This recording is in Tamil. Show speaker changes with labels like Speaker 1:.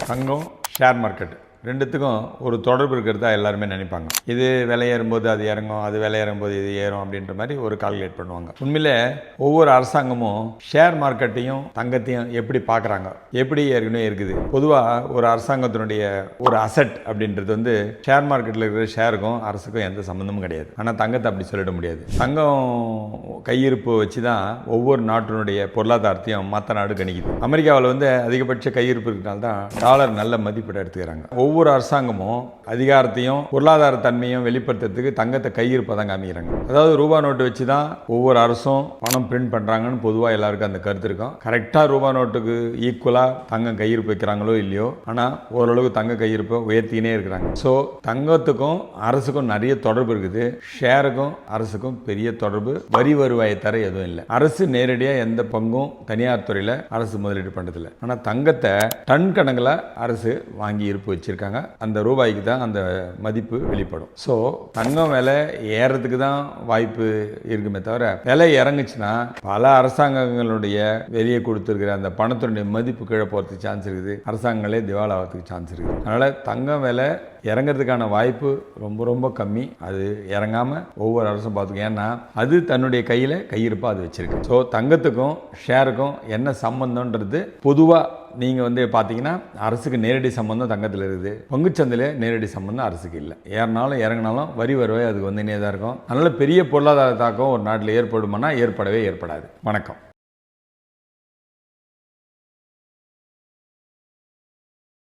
Speaker 1: தங்கம் ஷேர் மார்க்கெட் ரெண்டுத்துக்கும் ஒரு தொடர்பு இருக்கிறதா எல்லாருமே நினைப்பாங்க. இது விலை ஏறும்போது அது இறங்கும், அது விலை ஏறும்போது இது ஏறும் அப்படின்ற மாதிரி ஒரு கால்குலேட் பண்ணுவாங்க. உண்மையிலே ஒவ்வொரு அரசாங்கமும் ஷேர் மார்க்கெட்டையும் தங்கத்தையும் எப்படி பார்க்குறாங்க, எப்படி ஏற்கனவே இருக்குது. பொதுவாக ஒரு அரசாங்கத்தினுடைய ஒரு அசட் அப்படின்றது வந்து ஷேர் மார்க்கெட்டில் இருக்கிற ஷேருக்கும் அரசுக்கும் எந்த சம்மந்தமும் கிடையாது. ஆனால் தங்கத்தை அப்படி சொல்லிட முடியாது. தங்கம் கையிருப்பு வச்சு தான் ஒவ்வொரு நாட்டினுடைய பொருளாதாரத்தையும் மற்ற நாடு கணிக்குது. அமெரிக்காவில் வந்து அதிகபட்ச கையிருப்பு இருக்கிறனால தான் டாலர் நல்ல மதிப்பீடு எடுத்துக்கிறாங்க. ஒவ்வொரு அரசாங்கமும் அதிகாரத்தையும் பொருளாதார தன்மையும் வெளிப்படுத்துறதுக்கு தங்கத்தை கையிருப்பை தான் காமிக்கிறாங்க. அதாவது ரூபா நோட்டு வச்சு தான் ஒவ்வொரு அரசும் பணம் பிரிண்ட் பண்ணுறாங்கன்னு பொதுவாக எல்லாருக்கும் அந்த கருத்து இருக்கும். கரெக்டாக ரூபா நோட்டுக்கு ஈக்குவலாக தங்கம் கையிருப்பு வைக்கிறாங்களோ இல்லையோ, ஆனால் ஓரளவுக்கு தங்க கையிருப்பை உயர்த்தினே இருக்கிறாங்க. ஸோ தங்கத்துக்கும் அரசுக்கும் நிறைய தொடர்பு இருக்குது. ஷேருக்கும் அரசுக்கும் பெரிய தொடர்பு வரி வருவாயை தர எதுவும் இல்லை. அரசு நேரடியாக எந்த பங்கும் தனியார் துறையில் அரசு முதலீடு பண்ணுறதில்லை. ஆனால் தங்கத்தை டன் கணக்கில் அரசு வாங்கி இருப்பு வச்சிருக்காங்க. அந்த ரூபாய்க்கு தான் அந்த மதிப்பு வெளிப்படும். ஸோ தங்கம் விலை ஏறதுக்கு தான் வாய்ப்பு இருக்குமே தவிர விலை இறங்குச்சுன்னா பல அரசாங்கங்களுடைய வெளியே கொடுத்துருக்கிற அந்த பணத்தினுடைய மதிப்பு கீழே போகிறதுக்கு சான்ஸ் இருக்குது. அரசாங்கங்களே திவால் ஆகிறதுக்கு சான்ஸ் இருக்குது. அதனால் தங்கம் விலை இறங்கிறதுக்கான வாய்ப்பு ரொம்ப ரொம்ப கம்மி. அது இறங்காமல் ஒவ்வொரு அரசும் பார்த்துக்கும். ஏன்னா அது தன்னுடைய கையில் கையிருப்பாக அது வச்சிருக்கு. ஸோ தங்கத்துக்கும் ஷேருக்கும் என்ன சம்பந்தம்ன்றது பொதுவாக நீங்கள் வந்து பார்த்தீங்கன்னா அரசுக்கு நேரடி சம்பந்தம் தங்கத்தில் இருக்குது. பங்குச்சந்தையில் நேரடி சம்பந்தம் அரசுக்கு இல்லை. ஏறினாலும் இறங்கினாலும் வரி வருவாய் அதுக்கு வந்துனே தான் இருக்கும். அதனால் பெரிய பொருளாதார தாக்கம் ஒரு நாட்டில் ஏற்படுமானா ஏற்படவே ஏற்படாது. வணக்கம்.